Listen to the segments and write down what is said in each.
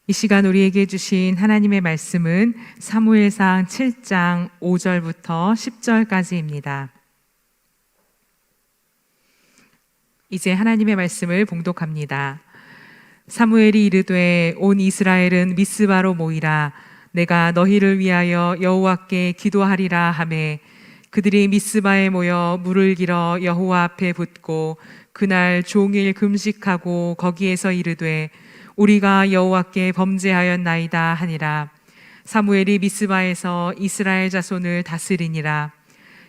이 시간 우리에게 주신 하나님의 말씀은 사무엘상 7장 5절부터 10절까지입니다. 이제 하나님의 말씀을 봉독합니다. 사무엘이 이르되 온 이스라엘은 미스바로 모이라. 내가 너희를 위하여 여호와께 기도하리라 하매 그들이 미스바에 모여 물을 길어 여호와 앞에 붓고 그날 종일 금식하고 거기에서 이르되 우리가 여호와께 범죄하였나이다 하니라. 사무엘이 미스바에서 이스라엘 자손을 다스리니라.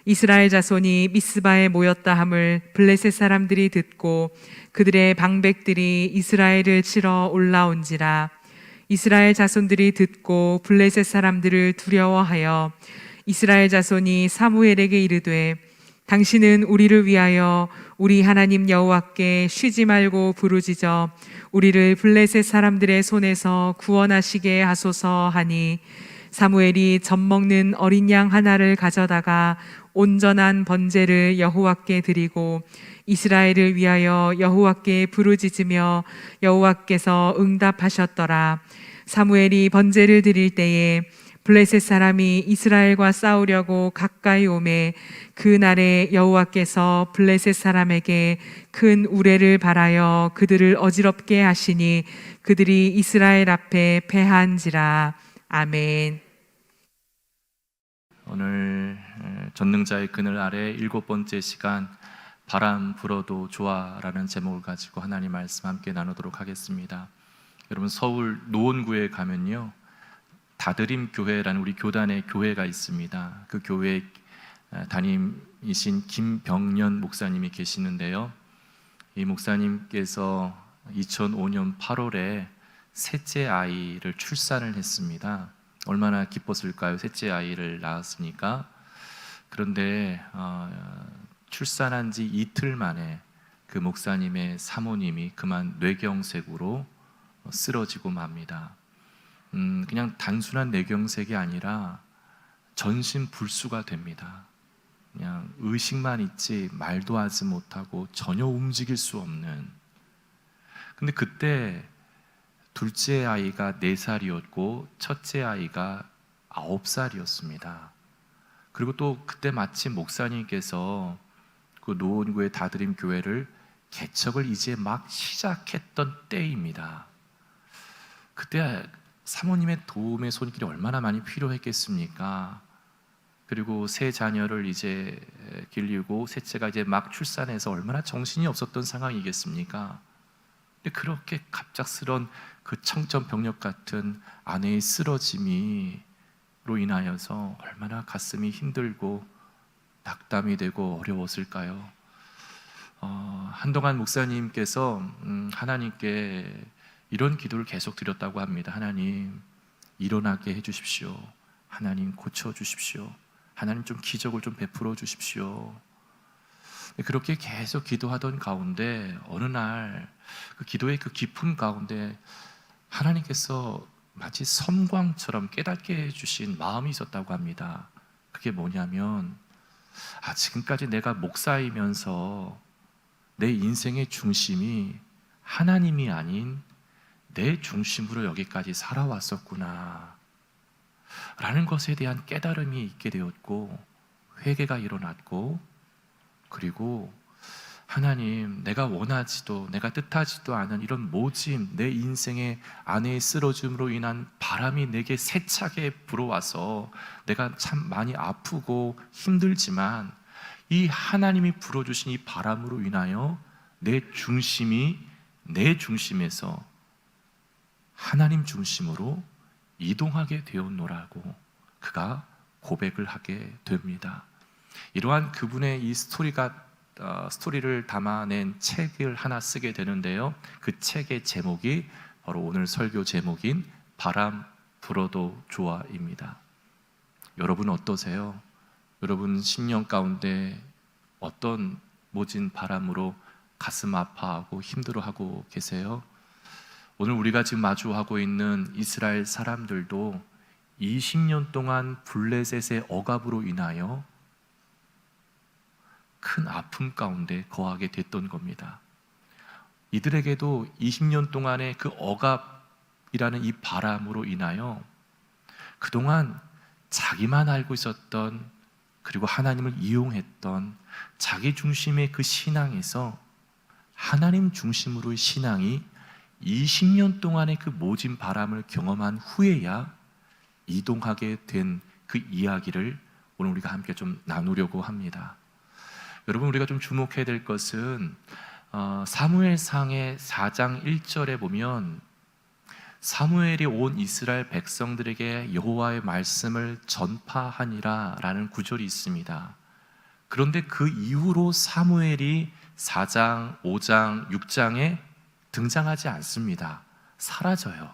이스라엘 자손이 미스바에 모였다 함을 블레셋 사람들이 듣고 그들의 방백들이 이스라엘을 치러 올라온지라. 이스라엘 자손들이 듣고 블레셋 사람들을 두려워하여 이스라엘 자손이 사무엘에게 이르되 당신은 우리를 위하여 우리 하나님 여호와께 쉬지 말고 부르짖어 우리를 블레셋 사람들의 손에서 구원하시게 하소서 하니 사무엘이 젖먹는 어린 양 하나를 가져다가 온전한 번제를 여호와께 드리고 이스라엘을 위하여 여호와께 부르짖으며 여호와께서 응답하셨더라. 사무엘이 번제를 드릴 때에 블레셋 사람이 이스라엘과 싸우려고 가까이 오매 그날에 여호와께서 블레셋 사람에게 큰 우레를 발하여 그들을 어지럽게 하시니 그들이 이스라엘 앞에 패한지라. 아멘. 오늘 전능자의 그늘 아래 7번째 시간 바람 불어도 좋아라는 제목을 가지고 하나님 말씀 함께 나누도록 하겠습니다. 여러분, 서울 노원구에 가면요, 다드림 교회라는 우리 교단의 교회가 있습니다. 그 교회 담임이신 김병년 목사님이 계시는데요, 이 목사님께서 2005년 8월에 셋째 아이를 출산을 했습니다. 얼마나 기뻤을까요? 셋째 아이를 낳았으니까. 그런데 출산한 지 이틀 만에 그 목사님의 사모님이 그만 뇌경색으로 쓰러지고 맙니다. 그냥 단순한 뇌경색이 아니라 전신 불수가 됩니다. 그냥 의식만 있지 말도 하지 못하고 전혀 움직일 수 없는. 근데 그때 둘째 아이가 4살이었고 첫째 아이가 9살이었습니다. 그리고 또 그때 마침 목사님께서 그 노원구의 다드림 교회를 개척을 이제 막 시작했던 때입니다. 그때 사모님의 도움의 손길이 얼마나 많이 필요했겠습니까? 그리고 세 자녀를 이제 길리고 셋째가 이제 막 출산해서 얼마나 정신이 없었던 상황이겠습니까? 근데 그렇게 갑작스런 그 청천벽력 같은 아내의 쓰러짐으로 인하여서 얼마나 가슴이 힘들고 낙담이 되고 어려웠을까요? 한동안 목사님께서 하나님께 이런 기도를 계속 드렸다고 합니다. 하나님, 일어나게 해주십시오. 하나님, 고쳐주십시오. 하나님, 좀 기적을 좀 베풀어 주십시오. 그렇게 계속 기도하던 가운데 어느 날 그 기도의 그 깊음 가운데 하나님께서 마치 섬광처럼 깨닫게 해주신 마음이 있었다고 합니다. 그게 뭐냐면, 지금까지 내가 목사이면서 내 인생의 중심이 하나님이 아닌 내 중심으로 여기까지 살아왔었구나 라는 것에 대한 깨달음이 있게 되었고, 회개가 일어났고, 그리고 하나님, 내가 원하지도 내가 뜻하지도 않은 이런 모짐, 내 인생의 아내의 쓰러짐으로 인한 바람이 내게 세차게 불어와서 내가 참 많이 아프고 힘들지만 이 하나님이 불어주신 이 바람으로 인하여 내 중심이 내 중심에서 하나님 중심으로 이동하게 되었노라고 그가 고백을 하게 됩니다. 이러한 그분의 이 스토리를 담아낸 책을 하나 쓰게 되는데요, 그 책의 제목이 바로 오늘 설교 제목인 바람 불어도 좋아입니다. 여러분 어떠세요? 여러분 심령 가운데 어떤 모진 바람으로 가슴 아파하고 힘들어하고 계세요? 오늘 우리가 지금 마주하고 있는 이스라엘 사람들도 20년 동안 블레셋의 억압으로 인하여 큰 아픔 가운데 거하게 됐던 겁니다. 이들에게도 20년 동안의 그 억압 이 바람으로 인하여 그동안 자기만 알고 있었던, 그리고 하나님을 이용했던 자기 중심의 그 신앙에서 하나님 중심으로의 신앙이 20년 동안의 그 모진 바람을 경험한 후에야 이동하게 된 그 이야기를 오늘 우리가 함께 좀 나누려고 합니다. 여러분, 우리가 좀 주목해야 될 것은 사무엘상의 4장 1절에 보면 사무엘이 온 이스라엘 백성들에게 여호와의 말씀을 전파하니라 라는 구절이 있습니다. 그런데 그 이후로 사무엘이 4장, 5장, 6장에 등장하지 않습니다. 사라져요.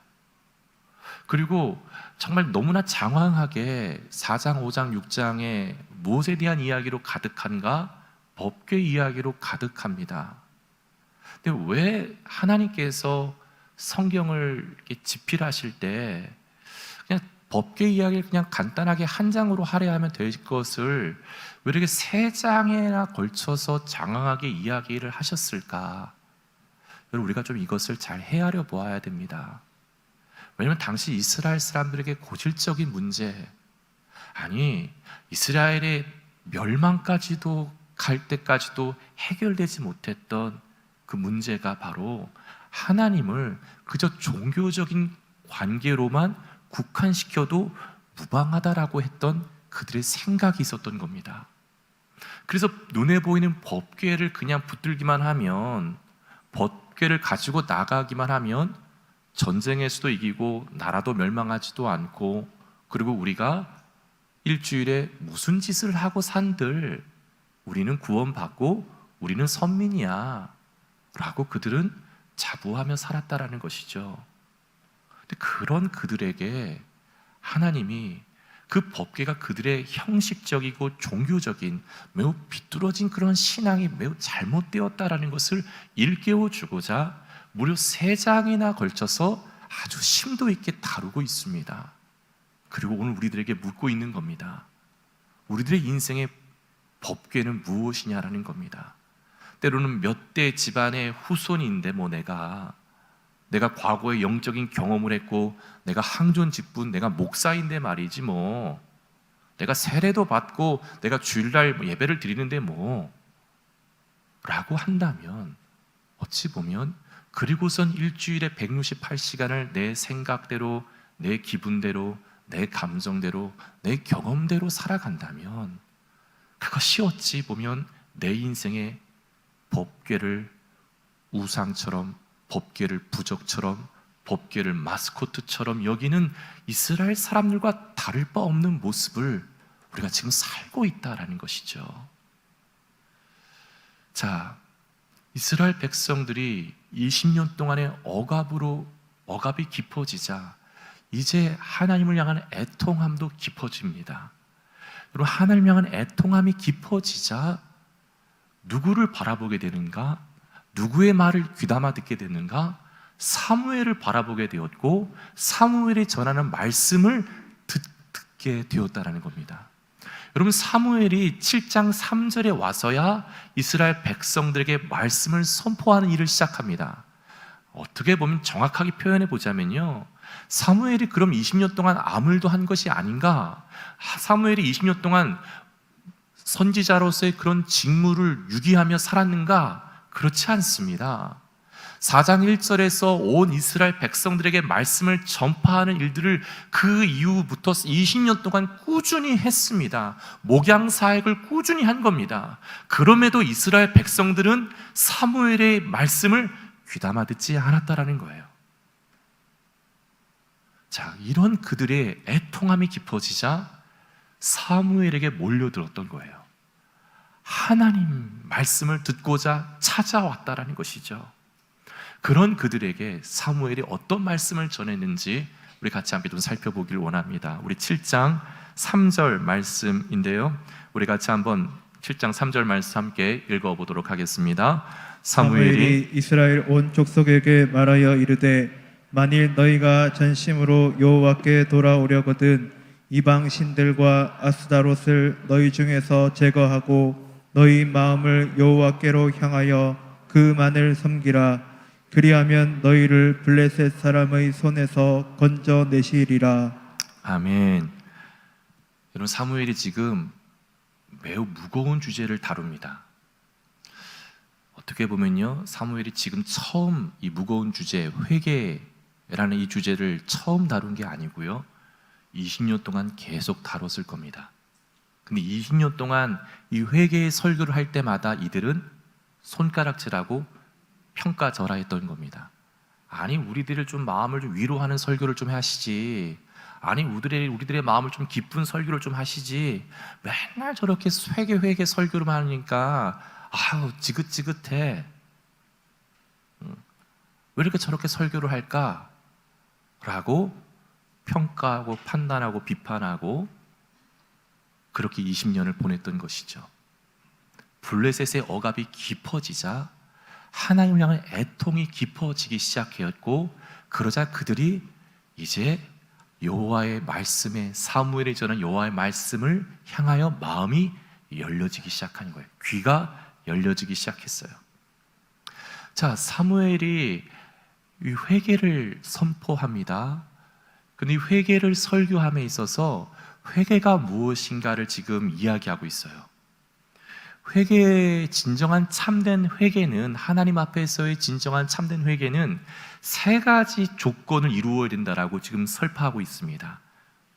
그리고 정말 너무나 장황하게 4장, 5장, 6장에 무엇에 대한 이야기로 가득한가? 법궤 이야기로 가득합니다. 근데 왜 하나님께서 성경을 이렇게 집필하실 때 그냥 법궤 이야기를 그냥 간단하게 한 장으로 할애하면 될 것을 왜 이렇게 3장에나 걸쳐서 장황하게 이야기를 하셨을까? 여러분, 우리가 좀 이것을 잘 헤아려 보아야 됩니다. 왜냐하면 당시 이스라엘 사람들에게 고질적인 문제, 아니 이스라엘의 멸망까지도 갈 때까지도 해결되지 못했던 그 문제가 바로 하나님을 그저 종교적인 관계로만 국한시켜도 무방하다라고 했던 그들의 생각이 있었던 겁니다. 그래서 눈에 보이는 법궤를 그냥 붙들기만 하면, 법궤를 가지고 나가기만 하면 전쟁에서도 이기고 나라도 멸망하지도 않고, 그리고 우리가 일주일에 무슨 짓을 하고 산들 우리는 구원받고 우리는 선민이야 라고 그들은 자부하며 살았다라는 것이죠. 근데 그런 그들에게 하나님이 그 법궤가 그들의 형식적이고 종교적인 매우 비뚤어진 그런 신앙이 매우 잘못되었다라는 것을 일깨워 주고자 무려 3장이나 걸쳐서 아주 심도 있게 다루고 있습니다. 그리고 오늘 우리들에게 묻고 있는 겁니다. 우리들의 인생의 법궤는 무엇이냐라는 겁니다. 때로는 몇 대 집안의 후손인데 내가 과거에 영적인 경험을 했고 내가 항존직분, 내가 목사인데 말이지 내가 세례도 받고 내가 주일날 예배를 드리는데 라고 한다면 어찌 보면, 그리고선 일주일에 168시간을 내 생각대로, 내 기분대로, 내 감정대로, 내 경험대로 살아간다면 그것이 어찌 보면 내 인생의 법궤를 우상처럼, 법궤를 부적처럼, 법궤를 마스코트처럼 여기는 이스라엘 사람들과 다를 바 없는 모습을 우리가 지금 살고 있다라는 것이죠. 자, 이스라엘 백성들이 20년 동안의 억압이 깊어지자 이제 하나님을 향한 애통함도 깊어집니다. 여러분, 하나님을 향한 애통함이 깊어지자 누구를 바라보게 되는가? 누구의 말을 귀담아 듣게 되는가? 사무엘을 바라보게 되었고 사무엘이 전하는 말씀을 듣게 되었다라는 겁니다. 여러분, 사무엘이 7장 3절에 와서야 이스라엘 백성들에게 말씀을 선포하는 일을 시작합니다. 어떻게 보면 정확하게 표현해 보자면요, 사무엘이 그럼 20년 동안 아무 일도 한 것이 아닌가? 사무엘이 20년 동안 선지자로서의 그런 직무를 유기하며 살았는가? 그렇지 않습니다. 4장 1절에서 온 이스라엘 백성들에게 말씀을 전파하는 일들을 그 이후부터 20년 동안 꾸준히 했습니다. 목양 사역을 꾸준히 한 겁니다. 그럼에도 이스라엘 백성들은 사무엘의 말씀을 귀담아 듣지 않았다라는 거예요. 자, 이런 그들의 애통함이 깊어지자 사무엘에게 몰려들었던 거예요. 하나님 말씀을 듣고자 찾아왔다라는 것이죠. 그런 그들에게 사무엘이 어떤 말씀을 전했는지 우리 같이 함께 좀 살펴보길 원합니다. 우리 7장 3절 말씀인데요, 우리 같이 한번 7장 3절 말씀 함께 읽어보도록 하겠습니다. 사무엘이 이스라엘 온 족속에게 말하여 이르되 만일 너희가 전심으로 여호와께 돌아오려거든 이방 신들과 아스다롯을 너희 중에서 제거하고 너희 마음을 여호와께로 향하여 그만을 섬기라. 그리하면 너희를 블레셋 사람의 손에서 건져내시리라. 아멘. 여러분, 사무엘이 지금 매우 무거운 주제를 다룹니다. 어떻게 보면요, 사무엘이 지금 처음 이 무거운 주제, 회개라는 이 주제를 처음 다룬 게 아니고요, 20년 동안 계속 다뤘을 겁니다. 근데 20년 동안 이 회개의 설교를 할 때마다 이들은 손가락질하고 평가절하했던 겁니다. 아니, 우리들을 좀 마음을 좀 위로하는 설교를 좀 하시지, 아니 우리들의 마음을 좀 기쁜 설교를 좀 하시지, 맨날 저렇게 회개 설교를 하니까 아우 지긋지긋해. 왜 이렇게 저렇게 설교를 할까? 라고 평가하고 판단하고 비판하고 그렇게 20년을 보냈던 것이죠. 블레셋의 억압이 깊어지자 하나님을 향한 애통이 깊어지기 시작했고, 그러자 그들이 이제 여호와의 말씀에, 사무엘이 전한 여호와의 말씀을 향하여 마음이 열려지기 시작한 거예요. 귀가 열려지기 시작했어요. 자, 사무엘이 이 회개를 선포합니다. 근데 이 회개를 설교함에 있어서 회개가 무엇인가를 지금 이야기하고 있어요. 회개의 진정한 참된 회개는, 하나님 앞에서의 진정한 참된 회개는 세 가지 조건을 이루어야 된다라고 지금 설파하고 있습니다.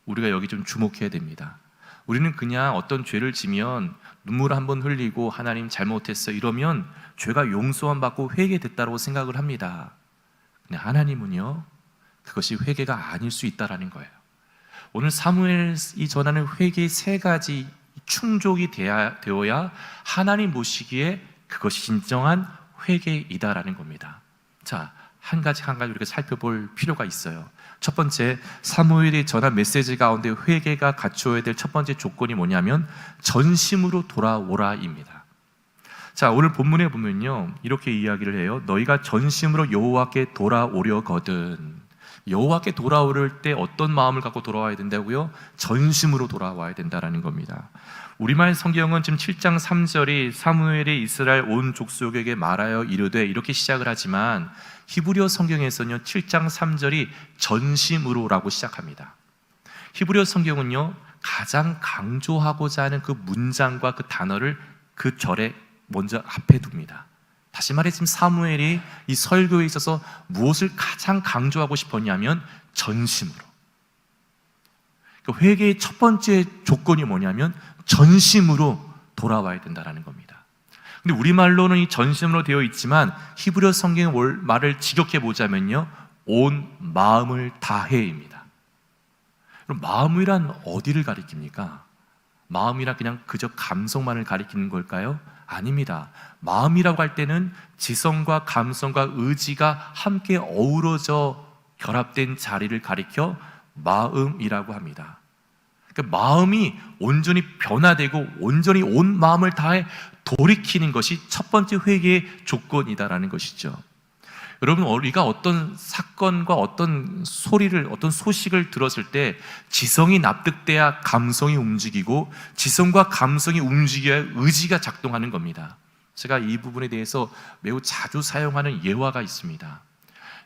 우리가 여기 좀 주목해야 됩니다. 우리는 그냥 어떤 죄를 지면 눈물 한번 흘리고 하나님 잘못했어 이러면 죄가 용서함 받고 회개됐다고 생각을 합니다. 근데 하나님은요, 그것이 회개가 아닐 수 있다라는 거예요. 오늘 사무엘이 전하는 회개의 세 가지 충족이 되어야 하나님 보시기에 그것이 진정한 회개이다라는 겁니다. 자, 한 가지 우리가 살펴볼 필요가 있어요. 첫 번째, 사무엘이 전한 메시지 가운데 회개가 갖추어야 될 첫 번째 조건이 뭐냐면 전심으로 돌아오라입니다. 자, 오늘 본문에 보면요, 이렇게 이야기를 해요. 너희가 전심으로 여호와께 돌아오려거든. 여호와께 돌아올 때 어떤 마음을 갖고 돌아와야 된다고요? 전심으로 돌아와야 된다라는 겁니다. 우리말 성경은 지금 7장 3절이 사무엘이 이스라엘 온 족속에게 말하여 이르되 이렇게 시작을 하지만, 히브리어 성경에서는요 7장 3절이 전심으로라고 시작합니다. 히브리어 성경은요 가장 강조하고자 하는 그 문장과 그 단어를 그 절에 먼저 앞에 둡니다. 다시 말해 지금 사무엘이 이 설교에 있어서 무엇을 가장 강조하고 싶었냐면 전심으로. 그러니까 회개의 첫 번째 조건이 뭐냐면 전심으로 돌아와야 된다는 겁니다. 근데 우리말로는 이 전심으로 되어 있지만 히브리어 성경의 말을 직역해 보자면요 온 마음을 다해입니다. 그럼 마음이란 어디를 가리킵니까? 마음이란 그냥 그저 감성만을 가리키는 걸까요? 아닙니다. 마음이라고 할 때는 지성과 감성과 의지가 함께 어우러져 결합된 자리를 가리켜 마음이라고 합니다. 그러니까 마음이 온전히 변화되고 온전히 온 마음을 다해 돌이키는 것이 첫 번째 회개의 조건이다라는 것이죠. 여러분, 우리가 어떤 사건과 어떤 소리를, 어떤 소식을 들었을 때 지성이 납득돼야 감성이 움직이고 지성과 감성이 움직여야 의지가 작동하는 겁니다. 제가 이 부분에 대해서 매우 자주 사용하는 예화가 있습니다.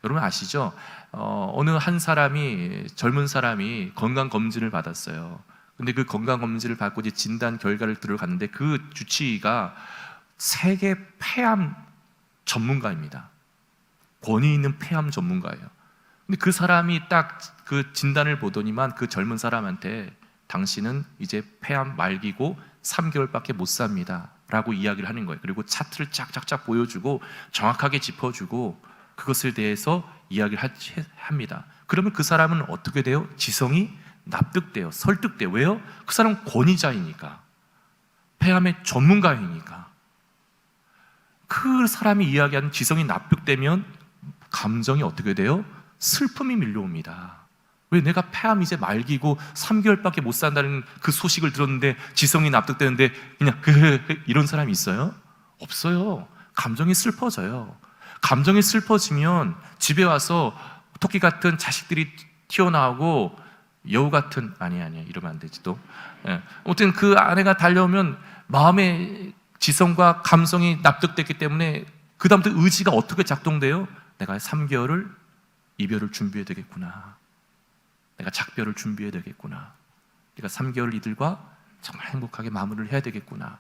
여러분 아시죠? 어느 한 사람이, 젊은 사람이 건강검진을 받았어요. 근데 그 건강검진을 받고 이제 진단 결과를 들어갔는데 그 주치의가 세계 폐암 전문가입니다. 권위 있는 폐암 전문가예요. 근데 그 사람이 딱 그 진단을 보더니만 그 젊은 사람한테 당신은 이제 폐암 말기고 3개월밖에 못 삽니다 라고 이야기를 하는 거예요. 그리고 차트를 쫙쫙쫙 보여주고 정확하게 짚어주고 그것에 대해서 이야기를 합니다. 그러면 그 사람은 어떻게 돼요? 지성이 납득돼요. 설득돼요. 왜요? 그 사람은 권위자이니까, 폐암의 전문가이니까. 그 사람이 이야기하는 지성이 납득되면 감정이 어떻게 돼요? 슬픔이 밀려옵니다. 왜? 내가 폐암 이제 말기고 3개월밖에 못 산다는 그 소식을 들었는데 지성이 납득되는데 그냥 이런 사람이 있어요? 없어요. 감정이 슬퍼져요. 감정이 슬퍼지면 집에 와서 토끼 같은 자식들이 튀어나오고 여우 같은, 아니야 이러면 안 되지 또. 아무튼 그 아내가 달려오면 마음의 지성과 감성이 납득됐기 때문에 그 다음부터 의지가 어떻게 작동돼요? 내가 3개월을 이별을 준비해야 되겠구나. 내가 작별을 준비해야 되겠구나. 내가 3개월 이들과 정말 행복하게 마무리를 해야 되겠구나.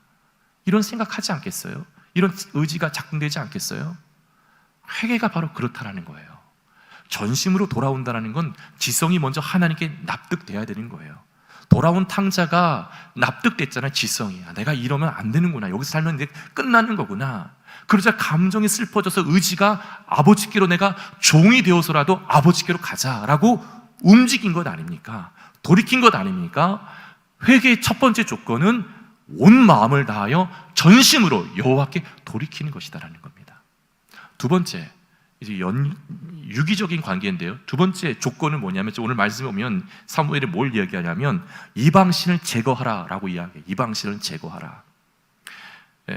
이런 생각하지 않겠어요? 이런 의지가 작동되지 않겠어요? 회개가 바로 그렇다라는 거예요. 전심으로 돌아온다는 건 지성이 먼저 하나님께 납득돼야 되는 거예요. 돌아온 탕자가 납득됐잖아요. 지성이. 내가 이러면 안 되는구나. 여기서 살면 이제 끝나는 거구나. 그러자 감정이 슬퍼져서 의지가 아버지께로 내가 종이 되어서라도 아버지께로 가자라고 움직인 것 아닙니까? 돌이킨 것 아닙니까? 회개의 첫 번째 조건은 온 마음을 다하여 전심으로 여호와께 돌이키는 것이다라는 겁니다. 두 번째, 이제 유기적인 관계인데요. 두 번째 조건은 뭐냐면, 오늘 말씀에 보면 사무엘이 뭘 이야기하냐면 이방신을 제거하라라고 이야기해요. 이방신을 제거하라.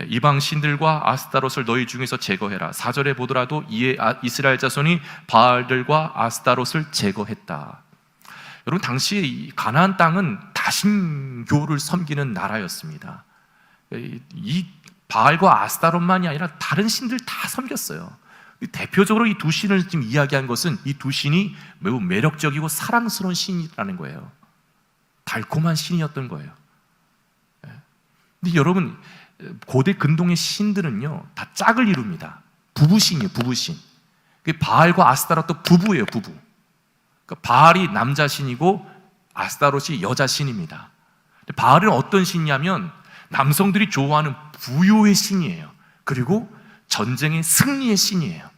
이방신들과 아스타롯을 너희 중에서 제거해라. 4절에 보더라도 이에 이스라엘 자손이 바알들과 아스타롯을 제거했다. 여러분, 당시 가나안 땅은 다신교를 섬기는 나라였습니다. 이 바알과 아스타롯만이 아니라 다른 신들 다 섬겼어요. 대표적으로 이 두 신을 지금 이야기한 것은 이 두 신이 매우 매력적이고 사랑스러운 신이라는 거예요. 달콤한 신이었던 거예요. 근데 여러분, 고대 근동의 신들은요 다 짝을 이룹니다. 부부신이에요. 부부신. 바알과 아스타롯도 부부예요. 부부. 그러니까 바알이 남자 신이고 아스타롯이 여자 신입니다. 바알은 어떤 신이냐면 남성들이 좋아하는 부요의 신이에요. 그리고 전쟁의 승리의 신이에요.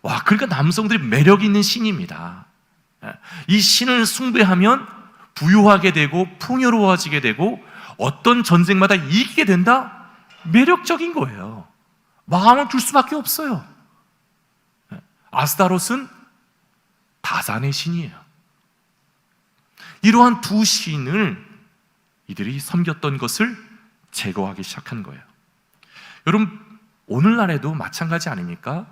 와, 그러니까 남성들이 매력 있는 신입니다. 이 신을 숭배하면 부유하게 되고 풍요로워지게 되고 어떤 전쟁마다 이기게 된다? 매력적인 거예요. 마음을 둘 수밖에 없어요. 아스타롯은 다산의 신이에요. 이러한 두 신을 이들이 섬겼던 것을 제거하기 시작한 거예요. 여러분, 오늘날에도 마찬가지 아닙니까?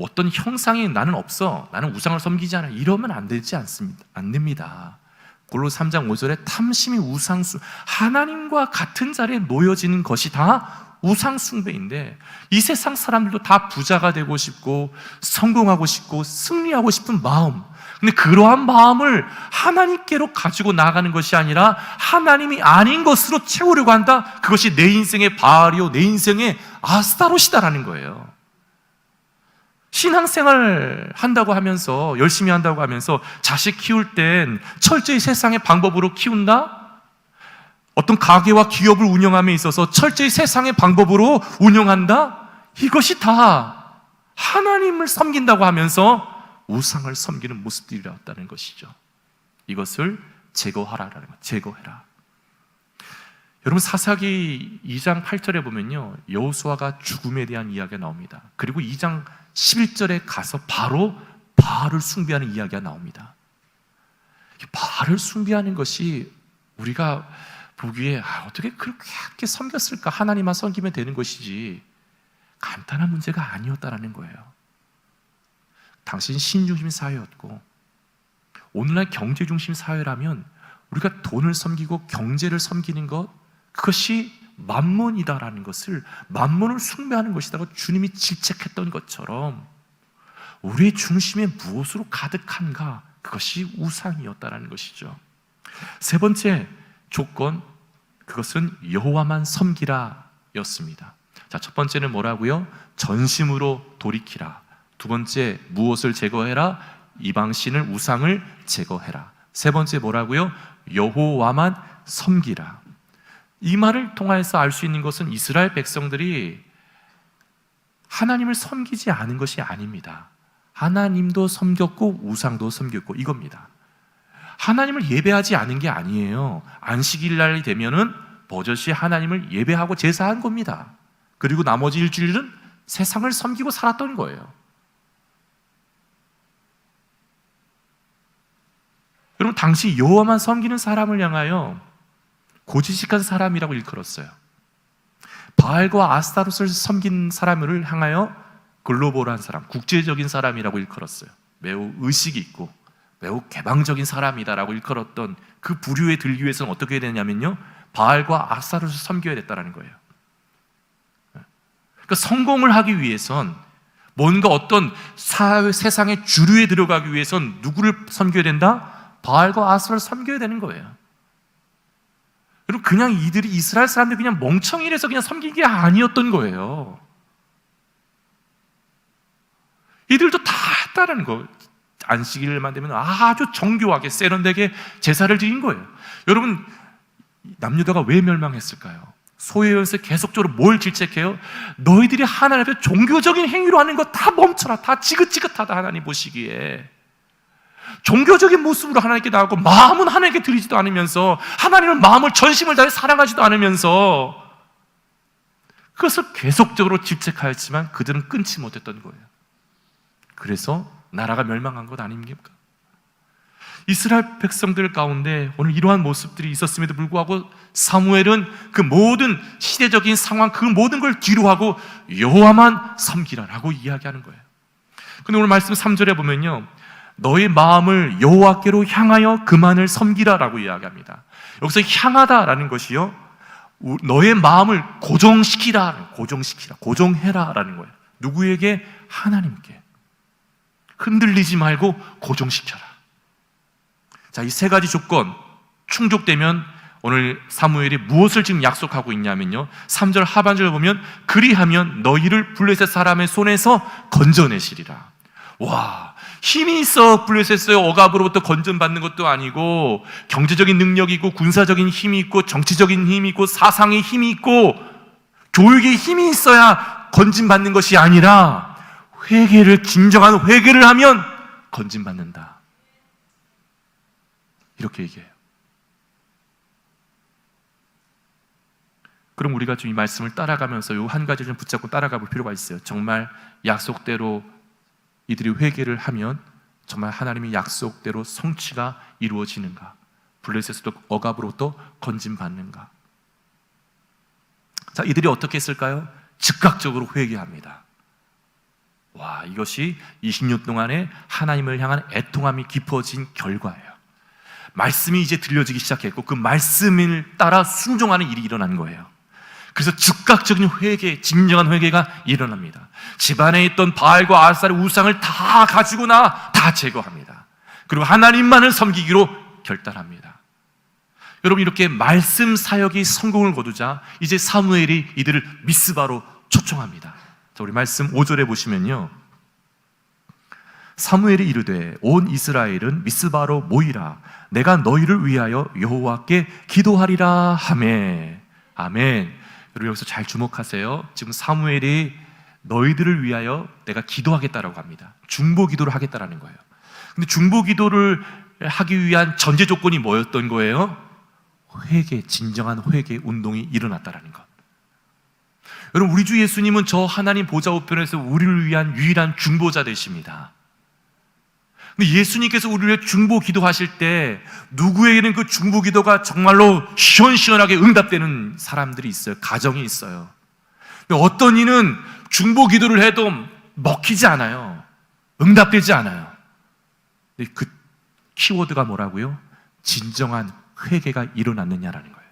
어떤 형상이 나는 없어, 나는 우상을 섬기지 않아, 이러면 안 되지 안 됩니다. 골로새 3장 5절에 탐심이 우상숭, 하나님과 같은 자리에 놓여지는 것이 다 우상숭배인데, 이 세상 사람들도 다 부자가 되고 싶고 성공하고 싶고 승리하고 싶은 마음, 근데 그러한 마음을 하나님께로 가지고 나가는 것이 아니라 하나님이 아닌 것으로 채우려고 한다. 그것이 내 인생의 바알이요, 내 인생의 아스타롯이다라는 거예요. 신앙생활 한다고 하면서, 열심히 한다고 하면서 자식 키울 땐 철저히 세상의 방법으로 키운다? 어떤 가게와 기업을 운영함에 있어서 철저히 세상의 방법으로 운영한다? 이것이 다 하나님을 섬긴다고 하면서 우상을 섬기는 모습들이었다는 것이죠. 이것을 제거하라라는 것, 제거해라. 여러분, 사사기 2장 8절에 보면요, 여호수아가 죽음에 대한 이야기가 나옵니다. 그리고 2장 11절에 가서 바로 바알을 숭배하는 이야기가 나옵니다. 바알을 숭배하는 것이 우리가 보기에 어떻게 그렇게 섬겼을까? 하나님만 섬기면 되는 것이지 간단한 문제가 아니었다라는 거예요. 당신 신중심 사회였고, 오늘날 경제중심 사회라면 우리가 돈을 섬기고 경제를 섬기는 것, 그것이 만몬이다라는 것을, 만몬을 숭배하는 것이라고 주님이 질책했던 것처럼 우리의 중심에 무엇으로 가득한가? 그것이 우상이었다라는 것이죠. 세 번째 조건, 그것은 여호와만 섬기라 였습니다. 자, 첫 번째는 뭐라고요? 전심으로 돌이키라. 두 번째, 무엇을 제거해라? 이방신을, 우상을 제거해라. 세 번째 뭐라고요? 여호와만 섬기라. 이 말을 통해서 알 수 있는 것은 이스라엘 백성들이 하나님을 섬기지 않은 것이 아닙니다. 하나님도 섬겼고 우상도 섬겼고 이겁니다. 하나님을 예배하지 않은 게 아니에요. 안식일 날이 되면은 버젓이 하나님을 예배하고 제사한 겁니다. 그리고 나머지 일주일은 세상을 섬기고 살았던 거예요. 여러분, 당시 여호와만 섬기는 사람을 향하여 고지식한 사람이라고 일컬었어요. 바알과 아스타롯을 섬긴 사람을 향하여 글로벌한 사람, 국제적인 사람이라고 일컬었어요. 매우 의식이 있고 매우 개방적인 사람이다라고 일컬었던 그 부류에 들기 위해서는 어떻게 해야 되냐면요, 바알과 아스타롯을 섬겨야 됐다는 거예요. 그러니까 성공을 하기 위해선 뭔가 어떤 세상의 주류에 들어가기 위해선 누구를 섬겨야 된다? 바알과 아스라를 섬겨야 되는 거예요. 여러분, 그냥 이들이, 이스라엘 사람들이 그냥 멍청이라서 그냥 섬긴 게 아니었던 거예요. 이들도 다 했다는 거. 안식일만 되면 아주 정교하게 세련되게 제사를 드린 거예요. 여러분, 남유다가 왜 멸망했을까요? 소위에서 계속적으로 뭘 질책해요? 너희들이 하나님 앞에 종교적인 행위로 하는 거 다 멈춰라. 다 지긋지긋하다. 하나님 보시기에 종교적인 모습으로 하나님께 나가고 마음은 하나님께 드리지도 않으면서, 하나님을 마음을 전심을 다해 사랑하지도 않으면서 그것을 계속적으로 질책하였지만 그들은 끊지 못했던 거예요. 그래서 나라가 멸망한 것 아닙니까? 이스라엘 백성들 가운데 오늘 이러한 모습들이 있었음에도 불구하고 사무엘은 그 모든 시대적인 상황, 그 모든 걸 뒤로하고 여호와만 섬기라라고 이야기하는 거예요. 근데 오늘 말씀 3절에 보면요, 너의 마음을 여호와께로 향하여 그만을 섬기라라고 이야기합니다. 여기서 향하다라는 것이요, 너의 마음을 고정시키라, 고정해라라는 거예요. 누구에게? 하나님께. 흔들리지 말고 고정시켜라. 자, 이 세 가지 조건 충족되면 오늘 사무엘이 무엇을 지금 약속하고 있냐면요, 3절 하반절을 보면 그리하면 너희를 블레셋 사람의 손에서 건져내시리라. 와, 힘이 있어 블레셋의 억압으로부터 건전받는 것도 아니고, 경제적인 능력이 있고 군사적인 힘이 있고 정치적인 힘이 있고 사상의 힘이 있고 교육의 힘이 있어야 건진받는 것이 아니라, 진정한 회개를 하면 건진받는다, 이렇게 얘기해요. 그럼 우리가 좀 이 말씀을 따라가면서 이 한 가지를 좀 붙잡고 따라가 볼 필요가 있어요. 정말 약속대로 이들이 회개를 하면 정말 하나님의 약속대로 성취가 이루어지는가? 블레셋도 억압으로부터 건진받는가? 자, 이들이 어떻게 했을까요? 즉각적으로 회개합니다. 와, 이것이 20년 동안에 하나님을 향한 애통함이 깊어진 결과예요. 말씀이 이제 들려지기 시작했고 그 말씀을 따라 순종하는 일이 일어난 거예요. 그래서 즉각적인 회개, 진정한 회개가 일어납니다. 집안에 있던 바알과 아스라의 우상을 다 가지고 다 제거합니다. 그리고 하나님만을 섬기기로 결단합니다. 여러분, 이렇게 말씀 사역이 성공을 거두자 이제 사무엘이 이들을 미스바로 초청합니다. 자, 우리 말씀 5절에 보시면요, 사무엘이 이르되 온 이스라엘은 미스바로 모이라. 내가 너희를 위하여 여호와께 기도하리라 하매. 아멘. 여러분, 여기서 잘 주목하세요. 지금 사무엘이 너희들을 위하여 내가 기도하겠다라고 합니다. 중보 기도를 하겠다라는 거예요. 근데 중보 기도를 하기 위한 전제 조건이 뭐였던 거예요? 회개, 진정한 회개 운동이 일어났다라는 것. 여러분, 우리 주 예수님은 저 하나님 보좌 우편에서 우리를 위한 유일한 중보자 되십니다. 근데 예수님께서 우리를 위해 중보 기도하실 때 누구에게는 그 중보 기도가 정말로 시원시원하게 응답되는 사람들이 있어요. 가정이 있어요. 근데 어떤 이는 중보 기도를 해도 먹히지 않아요. 응답되지 않아요. 근데 그 키워드가 뭐라고요? 진정한 회개가 일어났느냐라는 거예요.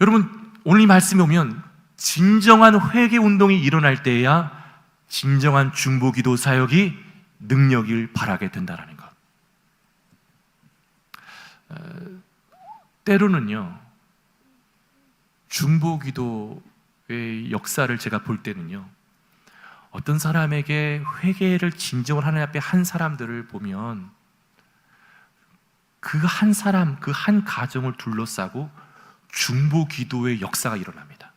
여러분, 오늘 이 말씀이 오면 진정한 회개 운동이 일어날 때야 진정한 중보 기도 사역이 능력을 발하게 된다는 것. 때로는요, 중보 기도의 역사를 제가 볼 때는요, 어떤 사람에게 회개를 진정을 하나님 앞에 한 사람들을 보면 그 한 사람, 그 한 가정을 둘러싸고 중보 기도의 역사가 일어납니다.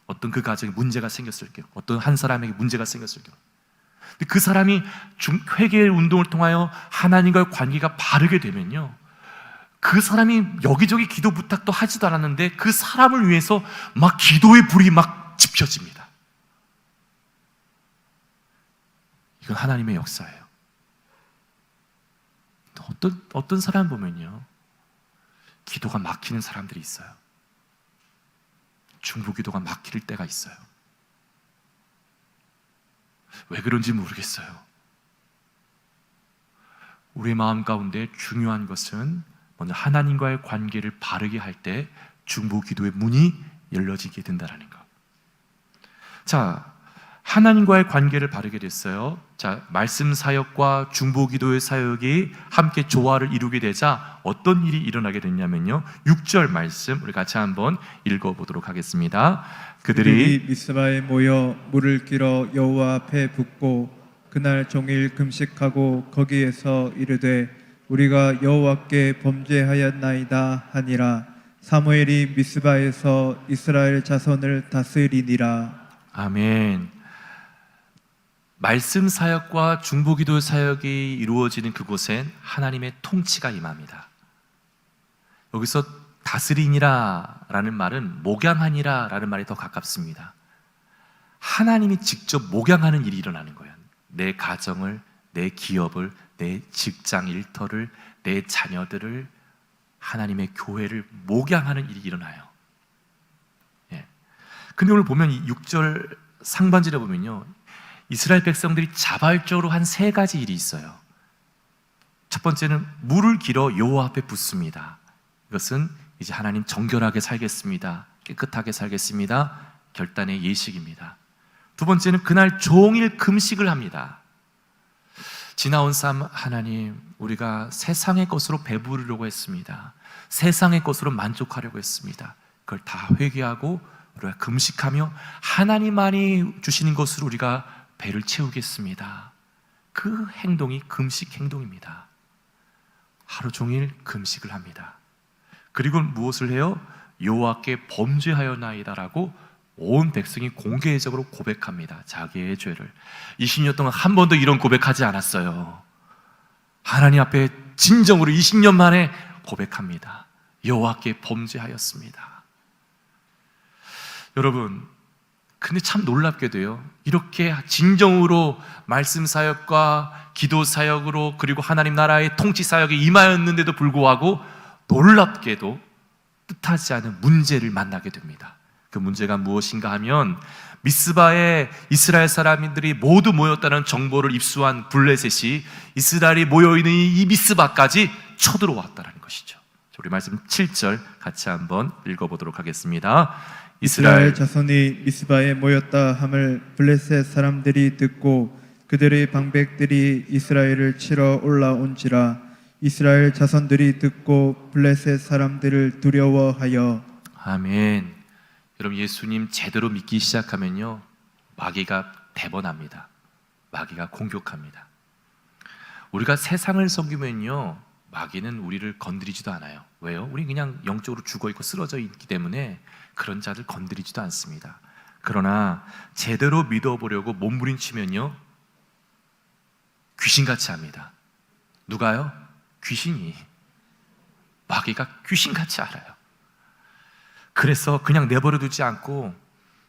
어떤 그 가정에 문제가 생겼을 경우, 어떤 한 사람에게 문제가 생겼을 경우, 근데 그 사람이 회개의 운동을 통하여 하나님과의 관계가 바르게 되면요, 그 사람이 여기저기 기도 부탁도 하지도 않았는데 그 사람을 위해서 막 기도의 불이 막 지펴집니다. 이건 하나님의 역사예요. 어떤 사람 보면요, 기도가 막히는 사람들이 있어요. 중보 기도가 막힐 때가 있어요. 왜 그런지 모르겠어요. 우리의 마음 가운데 중요한 것은 먼저 하나님과의 관계를 바르게 할 때 중보 기도의 문이 열려지게 된다는 것. 자, 하나님과의 관계를 바르게 됐어요. 자, 말씀 사역과 중보 기도의 사역이 함께 조화를 이루게 되자 어떤 일이 일어나게 됐냐면요. 6절 말씀 우리 같이 한번 읽어보도록 하겠습니다. 그들이 미스바에 모여 물을 길어 여호와 앞에 붓고 그날 종일 금식하고 거기에서 이르되 우리가 여호와께 범죄하였나이다 하니라. 사무엘이 미스바에서 이스라엘 자손을 다스리니라. 아멘. 말씀 사역과 중보 기도 사역이 이루어지는 그곳엔 하나님의 통치가 임합니다. 여기서 다스리니라 라는 말은 목양하니라 라는 말이 더 가깝습니다. 하나님이 직접 목양하는 일이 일어나는 거예요. 내 가정을, 내 기업을, 내 직장 일터를, 내 자녀들을, 하나님의 교회를 목양하는 일이 일어나요. 예. 근데 오늘 보면 이 6절 상반절에 보면요, 이스라엘 백성들이 자발적으로 한 3가지 일이 있어요. 첫 번째는 물을 길어 여호와 앞에 붓습니다. 이것은 이제 하나님 정결하게 살겠습니다, 깨끗하게 살겠습니다, 결단의 예식입니다. 두 번째는 그날 종일 금식을 합니다. 지나온 삶, 하나님, 우리가 세상의 것으로 배부르려고 했습니다. 세상의 것으로 만족하려고 했습니다. 그걸 다 회개하고 우리가 금식하며 하나님만이 주시는 것으로 우리가 배를 채우겠습니다. 그 행동이 금식 행동입니다. 하루 종일 금식을 합니다. 그리고 무엇을 해요? 여호와께 범죄하였나이다라고 온 백성이 공개적으로 고백합니다. 자기의 죄를. 20년 동안 한 번도 이런 고백하지 않았어요. 하나님 앞에 진정으로 20년 만에 고백합니다. 여호와께 범죄하였습니다. 여러분, 근데 참 놀랍게도요, 이렇게 진정으로 말씀 사역과 기도 사역으로 그리고 하나님 나라의 통치 사역에 임하였는데도 불구하고 놀랍게도 뜻하지 않은 문제를 만나게 됩니다. 그 문제가 무엇인가 하면 미스바에 이스라엘 사람들이 모두 모였다는 정보를 입수한 블레셋이 이스라엘이 모여있는 이 미스바까지 쳐들어왔다는 것이죠. 우리 말씀 7절 같이 한번 읽어보도록 하겠습니다. 이스라엘 자손이 미스바에 모였다 함을 블레셋 사람들이 듣고 그들의 방백들이 이스라엘을 치러 올라온지라. 이스라엘 자손들이 듣고 블레셋 사람들을 두려워하여. 아멘. 여러분, 예수님 제대로 믿기 시작하면요, 마귀가 대번합니다. 마귀가 공격합니다. 우리가 세상을 섬기면요, 마귀는 우리를 건드리지도 않아요. 왜요? 우리 그냥 영적으로 죽어있고 쓰러져 있기 때문에 그런 자들 건드리지도 않습니다. 그러나 제대로 믿어보려고 몸부림치면요, 귀신같이 합니다. 누가요? 귀신이. 마귀가 귀신같이 알아요. 그래서 그냥 내버려두지 않고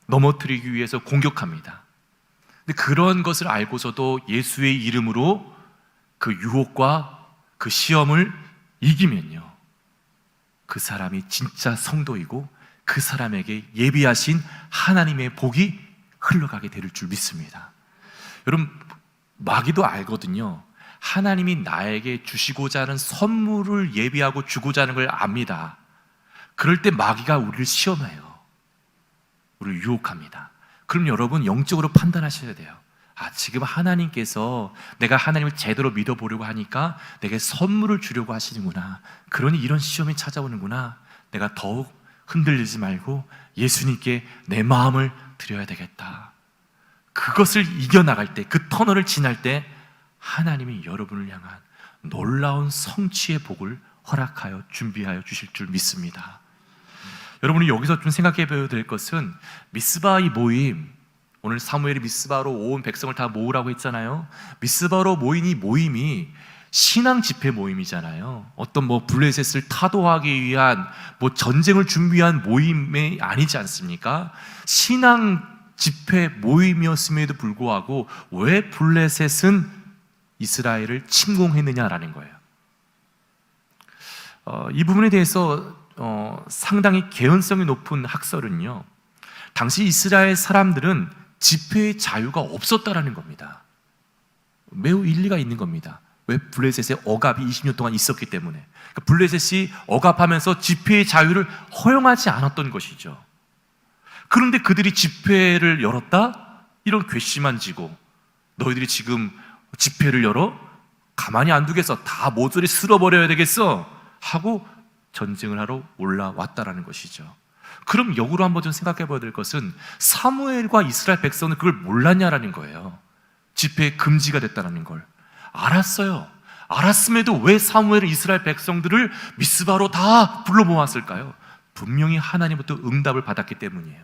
넘어뜨리기 위해서 공격합니다. 근데 그런 것을 알고서도 예수의 이름으로 그 유혹과 그 시험을 이기면요, 그 사람이 진짜 성도이고 그 사람에게 예비하신 하나님의 복이 흘러가게 될 줄 믿습니다. 여러분, 마귀도 알거든요. 하나님이 나에게 주시고자 하는 선물을 예비하고 주고자 하는 걸 압니다. 그럴 때 마귀가 우리를 시험해요. 우리를 유혹합니다. 그럼 여러분, 영적으로 판단하셔야 돼요. 지금 하나님께서 내가 하나님을 제대로 믿어보려고 하니까 내게 선물을 주려고 하시는구나. 그러니 이런 시험이 찾아오는구나. 내가 더욱 흔들리지 말고 예수님께 내 마음을 드려야 되겠다. 그것을 이겨나갈 때, 그 터널을 지날 때 하나님이 여러분을 향한 놀라운 성취의 복을 허락하여 준비하여 주실 줄 믿습니다. 여러분이 여기서 좀 생각해 봐야 될 것은, 미스바 이 모임, 오늘 사무엘이 미스바로 온 백성을 다 모으라고 했잖아요. 미스바로 모인 이 모임이 신앙 집회 모임이잖아요. 어떤 블레셋을 타도하기 위한 전쟁을 준비한 모임이 아니지 않습니까? 신앙 집회 모임이었음에도 불구하고 왜 블레셋은 이스라엘을 침공했느냐라는 거예요. 이 부분에 대해서 상당히 개연성이 높은 학설은요, 당시 이스라엘 사람들은 집회의 자유가 없었다라는 겁니다. 매우 일리가 있는 겁니다. 왜? 블레셋의 억압이 20년 동안 있었기 때문에. 블레셋이 억압하면서 집회의 자유를 허용하지 않았던 것이죠. 그런데 그들이 집회를 열었다? 이런 괘씸한 지고 너희들이 지금 집회를 열어? 가만히 안 두겠어. 다 모조리 쓸어버려야 되겠어 하고 전쟁을 하러 올라왔다라는 것이죠. 그럼 역으로 한번 좀 생각해 봐야 될 것은 사무엘과 이스라엘 백성은 그걸 몰랐냐라는 거예요. 집회 금지가 됐다는 걸 알았어요. 알았음에도 왜 사무엘은 이스라엘 백성들을 미스바로 다 불러 모았을까요? 분명히 하나님부터 응답을 받았기 때문이에요.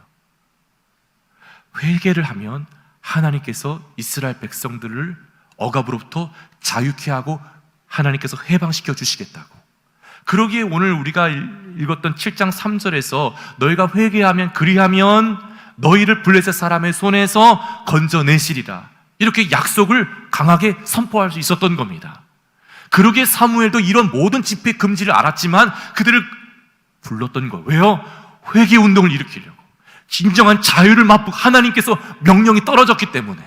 회개를 하면 하나님께서 이스라엘 백성들을 억압으로부터 자유케 하고 하나님께서 해방시켜 주시겠다고. 그러기에 오늘 우리가 읽었던 7장 3절에서 너희가 회개하면 그리하면 너희를 블레셋 사람의 손에서 건져내시리라, 이렇게 약속을 강하게 선포할 수 있었던 겁니다. 그러기에 사무엘도 이런 모든 집회 금지를 알았지만 그들을 불렀던 거예요. 왜요? 회개 운동을 일으키려고. 진정한 자유를 맛보고 하나님께서 명령이 떨어졌기 때문에.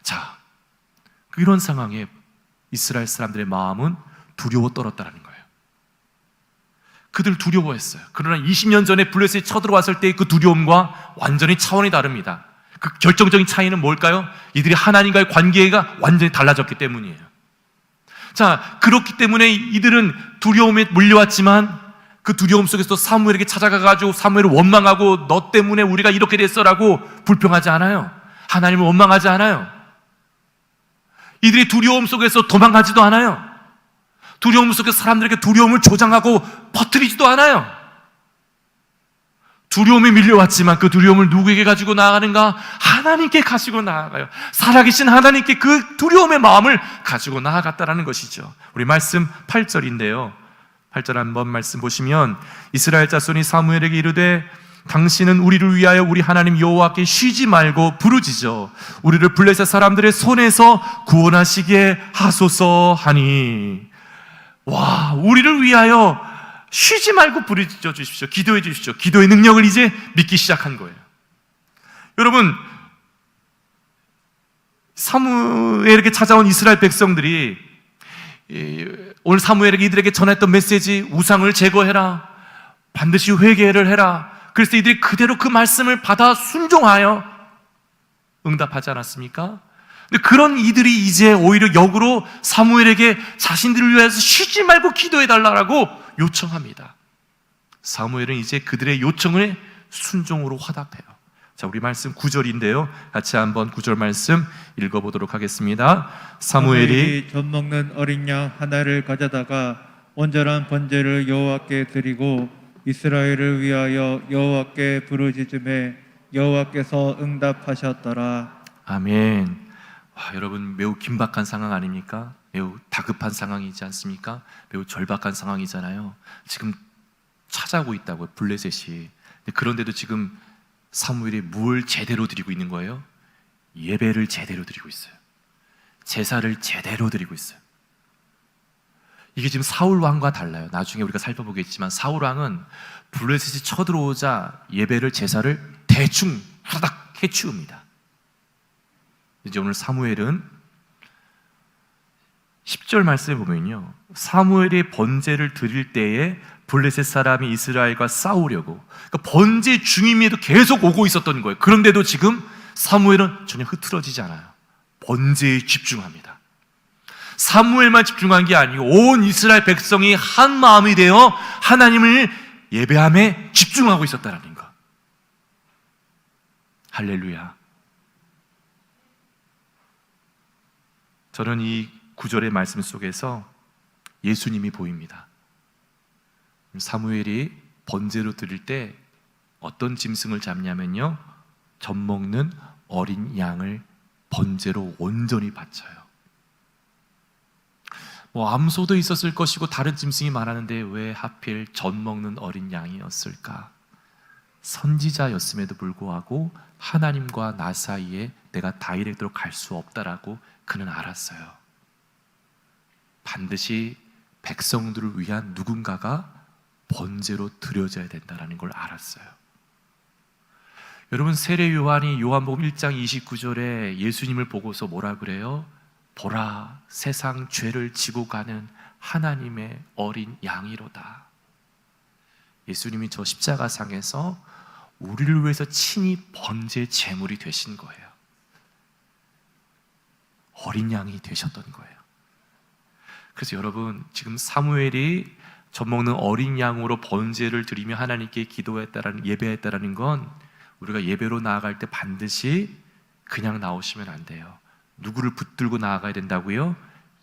자, 이런 상황에 이스라엘 사람들의 마음은 두려워 떨었다는 거예요. 그들 두려워했어요. 그러나 20년 전에 블레셋이 쳐들어왔을 때의 그 두려움과 완전히 차원이 다릅니다. 그 결정적인 차이는 뭘까요? 이들이 하나님과의 관계가 완전히 달라졌기 때문이에요. 자, 그렇기 때문에 이들은 두려움에 물려왔지만 그 두려움 속에서 사무엘에게 찾아가가지고 사무엘을 원망하고 너 때문에 우리가 이렇게 됐어라고 불평하지 않아요. 하나님을 원망하지 않아요. 이들이 두려움 속에서 도망가지도 않아요. 두려움 속에서 사람들에게 두려움을 조장하고 퍼뜨리지도 않아요. 두려움이 밀려왔지만 그 두려움을 누구에게 가지고 나아가는가? 하나님께 가지고 나아가요. 살아계신 하나님께 그 두려움의 마음을 가지고 나아갔다라는 것이죠. 우리 말씀 8절인데요 8절 한번 말씀 보시면 이스라엘 자손이 사무엘에게 이르되 당신은 우리를 위하여 우리 하나님 여호와께 쉬지 말고 부르짖어 우리를 블레셋 사람들의 손에서 구원하시게 하소서 하니. 와, 우리를 위하여 쉬지 말고 부르짖어 주십시오. 기도해 주십시오. 기도의 능력을 이제 믿기 시작한 거예요. 여러분, 사무엘에게 찾아온 이스라엘 백성들이 오늘 사무엘에게 이들에게 전했던 메시지, 우상을 제거해라, 반드시 회개를 해라. 그래서 이들이 그대로 그 말씀을 받아 순종하여 응답하지 않았습니까? 근데 그런 이들이 이제 오히려 역으로 사무엘에게 자신들을 위해서 쉬지 말고 기도해달라고 요청합니다. 사무엘은 이제 그들의 요청을 순종으로 화답해요. 자, 우리 말씀 9절인데요 같이 한번 9절 말씀 읽어보도록 하겠습니다. 사무엘이 젖 먹는 어린 양 하나를 가져다가 온전한 번제를 여호와께 드리고 이스라엘을 위하여 여호와께 부르짖음에 여호와께서 응답하셨더라. 아멘. 와, 여러분, 매우 긴박한 상황 아닙니까? 매우 다급한 상황이지 않습니까? 매우 절박한 상황이잖아요. 지금 찾아오고 있다고요, 블레셋이. 그런데도 지금 사무엘이 뭘 제대로 드리고 있는 거예요? 예배를 제대로 드리고 있어요. 제사를 제대로 드리고 있어요. 이게 지금 사울 왕과 달라요. 나중에 우리가 살펴보겠지만 사울 왕은 블레셋이 쳐들어오자 예배를, 제사를 대충 후다닥 해치웁니다. 이제 오늘 사무엘은 10절 말씀에 보면요, 사무엘이 번제를 드릴 때에 블레셋 사람이 이스라엘과 싸우려고, 그러니까 번제 중임에도 계속 오고 있었던 거예요. 그런데도 지금 사무엘은 전혀 흐트러지지 않아요. 번제에 집중합니다. 사무엘만 집중한 게 아니고 온 이스라엘 백성이 한 마음이 되어 하나님을 예배함에 집중하고 있었다는 것. 할렐루야. 저는 이 구절의 말씀 속에서 예수님이 보입니다. 사무엘이 번제로 드릴 때 어떤 짐승을 잡냐면요, 젖 먹는 어린 양을 번제로 온전히 바쳐요. 암소도 있었을 것이고 다른 짐승이 많았는데 왜 하필 젖 먹는 어린 양이었을까? 선지자였음에도 불구하고 하나님과 나 사이에 내가 다이렉트로 갈 수 없다라고 그는 알았어요. 반드시 백성들을 위한 누군가가 번제로 드려져야 된다는 걸 알았어요. 여러분, 세례 요한이 요한복음 1장 29절에 예수님을 보고서 뭐라 그래요? 보라, 세상 죄를 지고 가는 하나님의 어린 양이로다. 예수님이 저 십자가상에서 우리를 위해서 친히 번제 제물이 되신 거예요. 어린 양이 되셨던 거예요. 그래서 여러분, 지금 사무엘이 젖먹는 어린 양으로 번제를 드리며 하나님께 기도했다라는, 예배했다라는 건 우리가 예배로 나아갈 때 반드시 그냥 나오시면 안 돼요. 누구를 붙들고 나아가야 된다고요?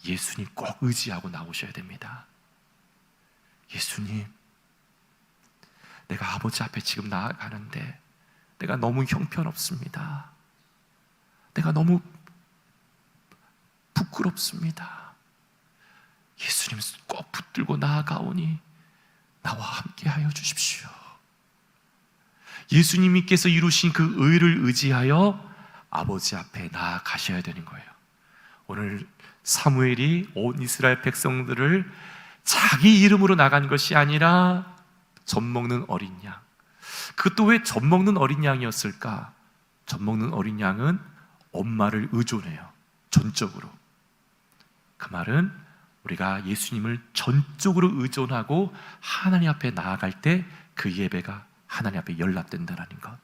예수님 꼭 의지하고 나오셔야 됩니다. 예수님, 내가 아버지 앞에 지금 나아가는데 내가 너무 형편없습니다. 내가 너무 부끄럽습니다. 예수님 꼭 붙들고 나아가오니 나와 함께하여 주십시오. 예수님께서 이루신 그 의를 의지하여 아버지 앞에 나아가셔야 되는 거예요. 오늘 사무엘이 온 이스라엘 백성들을 자기 이름으로 나간 것이 아니라 젖먹는 어린 양. 그것도 왜 젖먹는 어린 양이었을까? 젖먹는 어린 양은 엄마를 의존해요. 전적으로. 그 말은 우리가 예수님을 전적으로 의존하고 하나님 앞에 나아갈 때 그 예배가 하나님 앞에 연락된다는 것.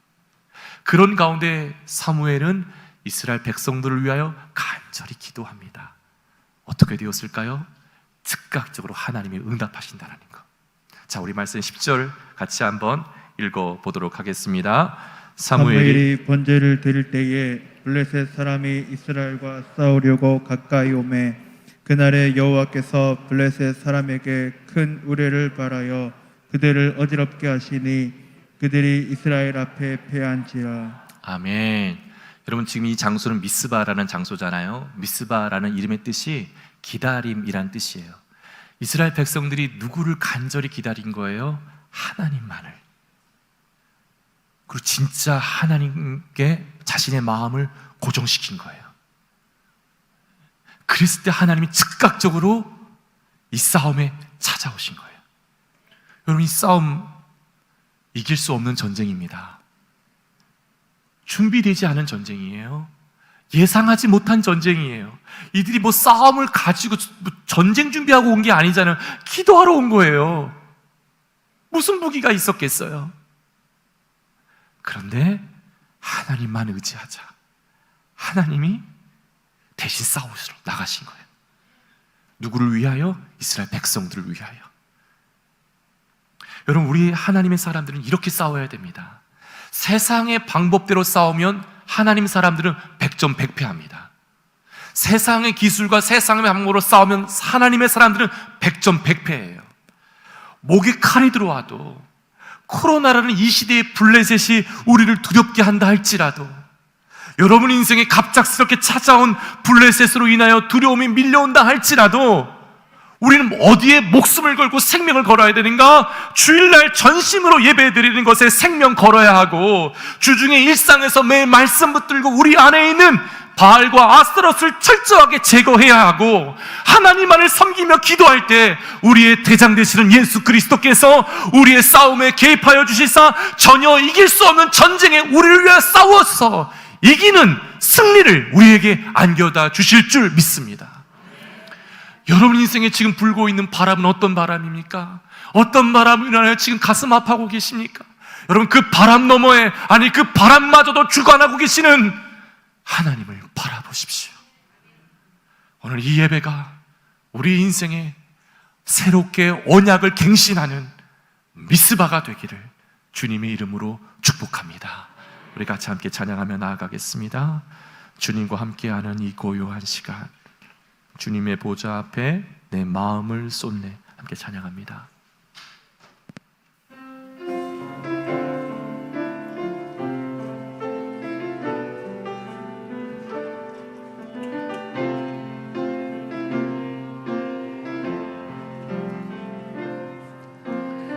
그런 가운데 사무엘은 이스라엘 백성들을 위하여 간절히 기도합니다. 어떻게 되었을까요? 즉각적으로 하나님이 응답하신다는 것. 자, 우리 말씀 10절 같이 한번 읽어보도록 하겠습니다. 사무엘이 번제를 드릴 때에 블레셋 사람이 이스라엘과 싸우려고 가까이 오매 그날에 여호와께서 블레셋 사람에게 큰 우레를 발하여 그들을 어지럽게 하시니 그들이 이스라엘 앞에 패한지라. 아멘. 여러분, 지금 이 장소는 미스바라는 장소잖아요. 미스바라는 이름의 뜻이 기다림이란 뜻이에요. 이스라엘 백성들이 누구를 간절히 기다린 거예요? 하나님만을. 그리고 진짜 하나님께 자신의 마음을 고정시킨 거예요. 그랬을 때 하나님이 즉각적으로 이 싸움에 찾아오신 거예요. 여러분, 이 싸움 이길 수 없는 전쟁입니다. 준비되지 않은 전쟁이에요. 예상하지 못한 전쟁이에요. 이들이 뭐 싸움을 가지고 전쟁 준비하고 온 게 아니잖아요. 기도하러 온 거예요. 무슨 무기가 있었겠어요? 그런데 하나님만 의지하자. 하나님이 대신 싸우시러 나가신 거예요. 누구를 위하여? 이스라엘 백성들을 위하여. 여러분, 우리 하나님의 사람들은 이렇게 싸워야 됩니다. 세상의 방법대로 싸우면 하나님 사람들은 100점 100패합니다. 세상의 기술과 세상의 방법으로 싸우면 하나님의 사람들은 100점 100패예요. 목에 칼이 들어와도, 코로나라는 이 시대의 블레셋이 우리를 두렵게 한다 할지라도, 여러분 인생에 갑작스럽게 찾아온 블레셋으로 인하여 두려움이 밀려온다 할지라도 우리는 어디에 목숨을 걸고 생명을 걸어야 되는가? 주일날 전심으로 예배드리는 것에 생명 걸어야 하고, 주중에 일상에서 매일 말씀 붙들고 우리 안에 있는 바알과 아스타롯을 철저하게 제거해야 하고, 하나님만을 섬기며 기도할 때 우리의 대장 되시는 예수 그리스도께서 우리의 싸움에 개입하여 주시사 전혀 이길 수 없는 전쟁에 우리를 위해 싸워서 이기는 승리를 우리에게 안겨다 주실 줄 믿습니다. 여러분 인생에 지금 불고 있는 바람은 어떤 바람입니까? 어떤 바람으로 인하여 지금 가슴 아파하고 계십니까? 여러분, 그 바람 너머에, 아니 그 바람마저도 주관하고 계시는 하나님을 바라보십시오. 오늘 이 예배가 우리 인생에 새롭게 언약을 갱신하는 미스바가 되기를 주님의 이름으로 축복합니다. 우리 같이 함께 찬양하며 나아가겠습니다. 주님과 함께하는 이 고요한 시간, 주님의 보좌 앞에 내 마음을 쏟네. 함께 찬양합니다.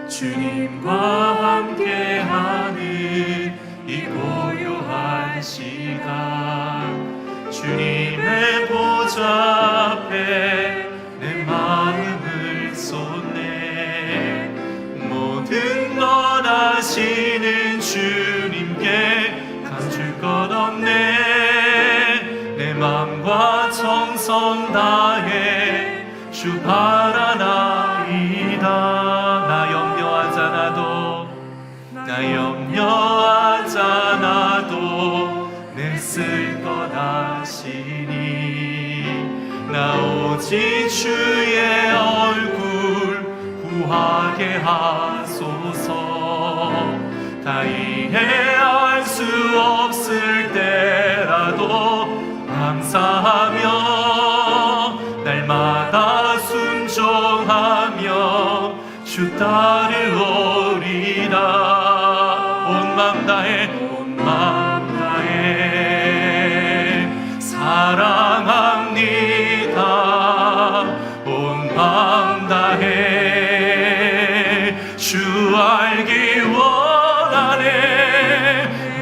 주님과 함께하는 이 고요한 시간, 주님의 보좌 앞에 내 마음을 쏟네. 모든 것 아시는 주님께 감출 것 없네. 내 마음과 정성 다해 주 바라나이다. 나 염려하잖아도, 나 염려하잖아도 있을 것 아시니 나 오직 주의 얼굴 구하게 하소서. 다 이해할 수 없을 때라도 감사하며 날마다 순종하며 주 따르오리라. 온 맘 다해 온 맘 다해 사랑합니다. 온 맘 다해 주 알기 원하네.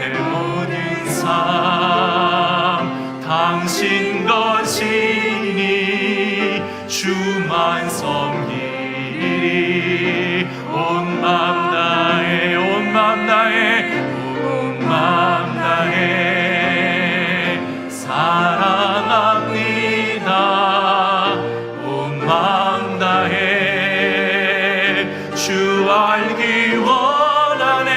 내 모든 삶 당신 것이니 주만 섬기리. 온 맘 다해 온 맘 다해 온 맘 다해 사랑합니다. 온 맘 다해 주 알기 원하네.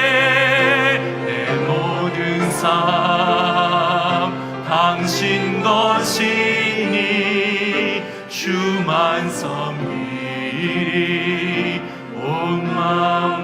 내 모든 삶 당신 것이니 주만 섬기리. 온 마음